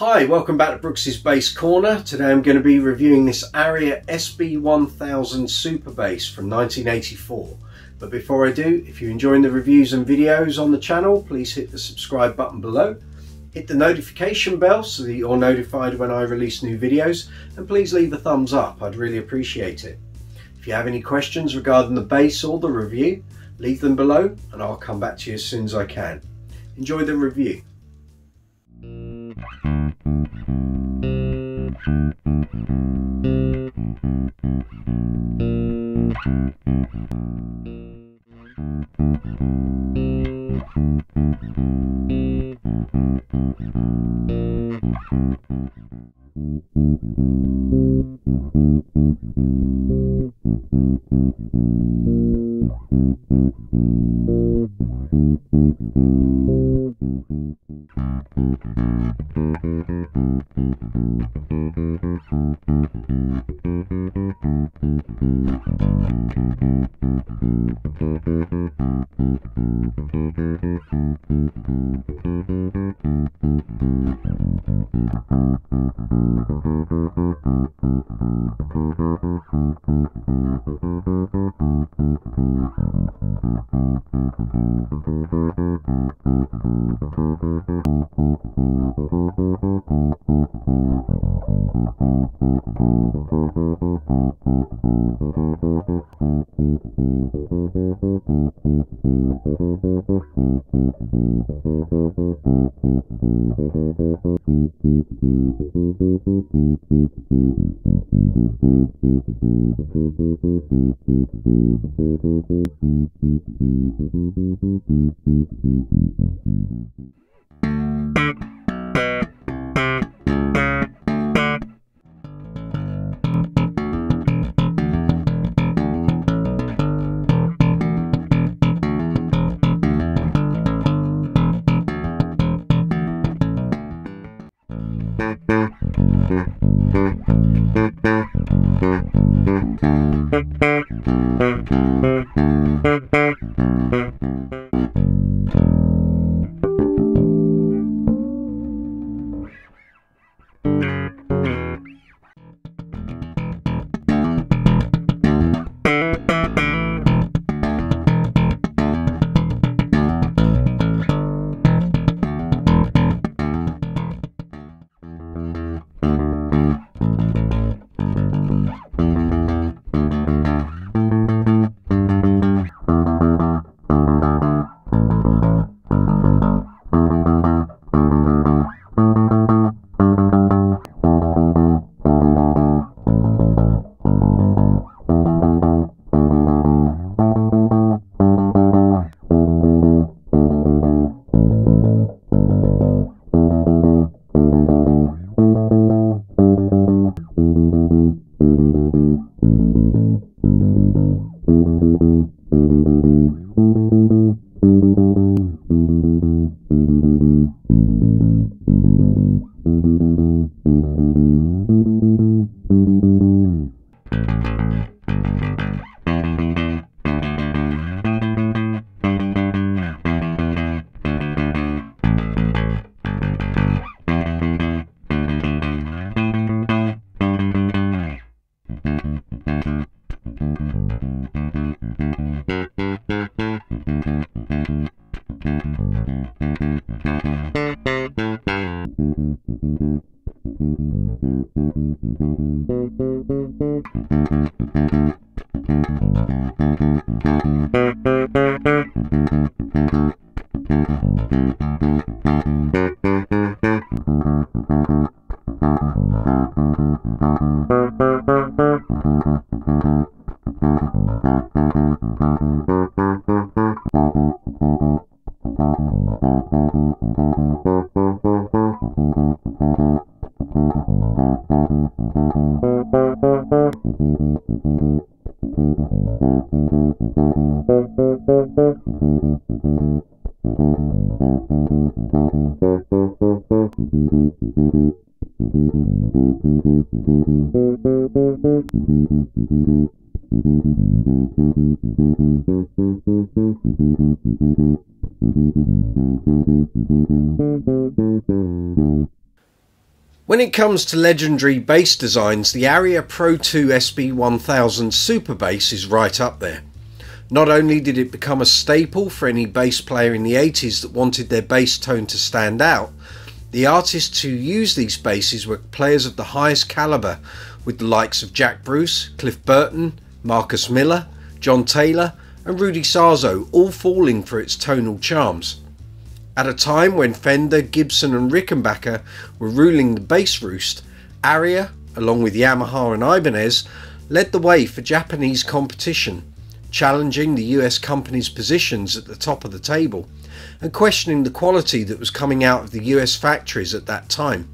Hi, welcome back to Brooksy's Bass Corner. Today I'm going to be reviewing this Aria SB1000 Superbass from 1984. But before I do, if you're enjoying the reviews and videos on the channel, please hit the subscribe button below. Hit the notification bell so that you're notified when I release new videos, and please leave a thumbs up, I'd really appreciate it. If you have any questions regarding the bass or the review, leave them below and I'll come back to you as soon as I can. Enjoy the review. When it comes to legendary bass designs, the Aria Pro 2 SB1000 Superbass is right up there. Not only did it become a staple for any bass player in the 80s that wanted their bass tone to stand out, the artists who used these basses were players of the highest calibre, with the likes of Jack Bruce, Cliff Burton, Marcus Miller, John Taylor and Rudy Sarzo all falling for its tonal charms. At a time when Fender, Gibson and Rickenbacker were ruling the bass roost, Aria, along with Yamaha and Ibanez, led the way for Japanese competition, challenging the US company's positions at the top of the table and questioning the quality that was coming out of the US factories at that time.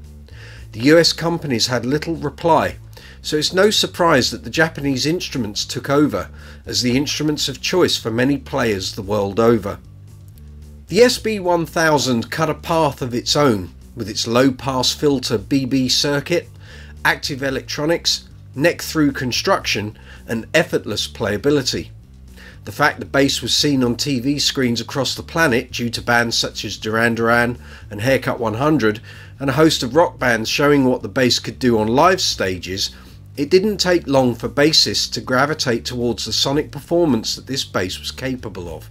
The US companies had little reply, so it's no surprise that the Japanese instruments took over as the instruments of choice for many players the world over. The SB1000 cut a path of its own with its low pass filter BB circuit, active electronics, neck-through construction and effortless playability. The fact the bass was seen on TV screens across the planet due to bands such as Duran Duran and Haircut 100 and a host of rock bands showing what the bass could do on live stages, it didn't take long for bassists to gravitate towards the sonic performance that this bass was capable of.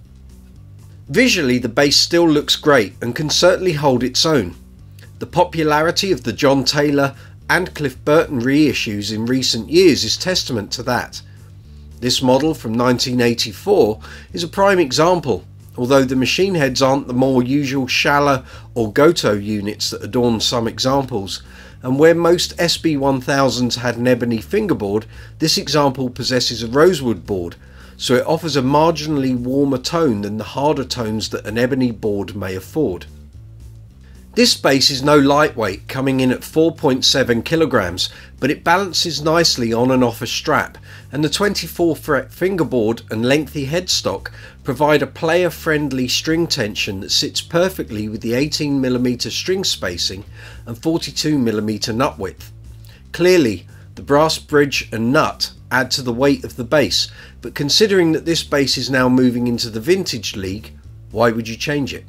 Visually, the bass still looks great and can certainly hold its own. The popularity of the John Taylor and Cliff Burton reissues in recent years is testament to that. This model from 1984 is a prime example, although the machine heads aren't the more usual Schaller or Goto units that adorn some examples, and where most SB1000s had an ebony fingerboard, this example possesses a rosewood board, so it offers a marginally warmer tone than the harder tones that an ebony board may afford. This bass is no lightweight, coming in at 4.7 kilograms, but it balances nicely on and off a strap, and the 24 fret fingerboard and lengthy headstock provide a player-friendly string tension that sits perfectly with the 18mm string spacing and 42mm nut width. Clearly, the brass bridge and nut add to the weight of the bass, but considering that this bass is now moving into the vintage league, why would you change it?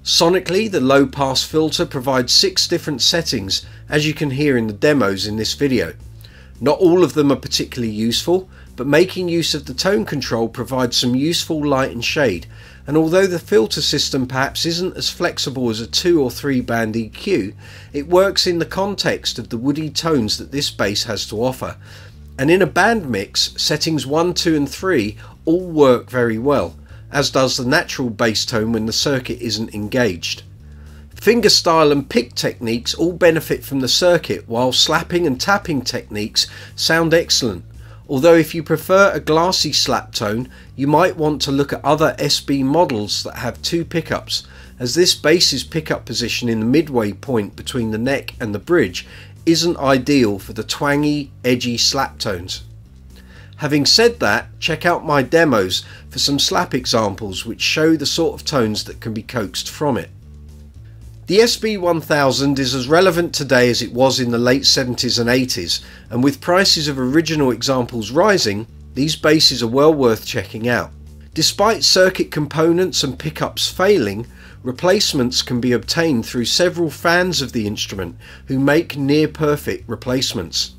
Sonically, the low pass filter provides 6 different settings, as you can hear in the demos in this video. Not all of them are particularly useful, but making use of the tone control provides some useful light and shade, and although the filter system perhaps isn't as flexible as a 2 or 3 band EQ, it works in the context of the woody tones that this bass has to offer, and in a band mix, settings 1, 2 and 3 all work very well, as does the natural bass tone when the circuit isn't engaged. Fingerstyle and pick techniques all benefit from the circuit, while slapping and tapping techniques sound excellent, although if you prefer a glassy slap tone, you might want to look at other SB models that have 2 pickups, as this bass's pickup position in the midway point between the neck and the bridge isn't ideal for the twangy, edgy slap tones. Having said that, check out my demos for some slap examples which show the sort of tones that can be coaxed from it. The SB1000 is as relevant today as it was in the late 70s and 80s, and with prices of original examples rising, these basses are well worth checking out. Despite circuit components and pickups failing, replacements can be obtained through several fans of the instrument who make near perfect replacements.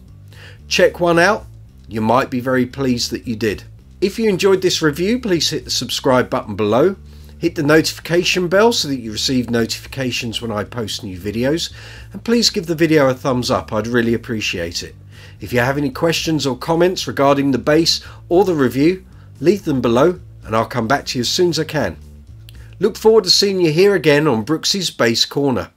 Check one out. You might be very pleased that you did. If you enjoyed this review, please hit the subscribe button below. Hit the notification bell so that you receive notifications when I post new videos. And please give the video a thumbs up, I'd really appreciate it. If you have any questions or comments regarding the bass or the review, leave them below and I'll come back to you as soon as I can. Look forward to seeing you here again on Brooksy's Bass Corner.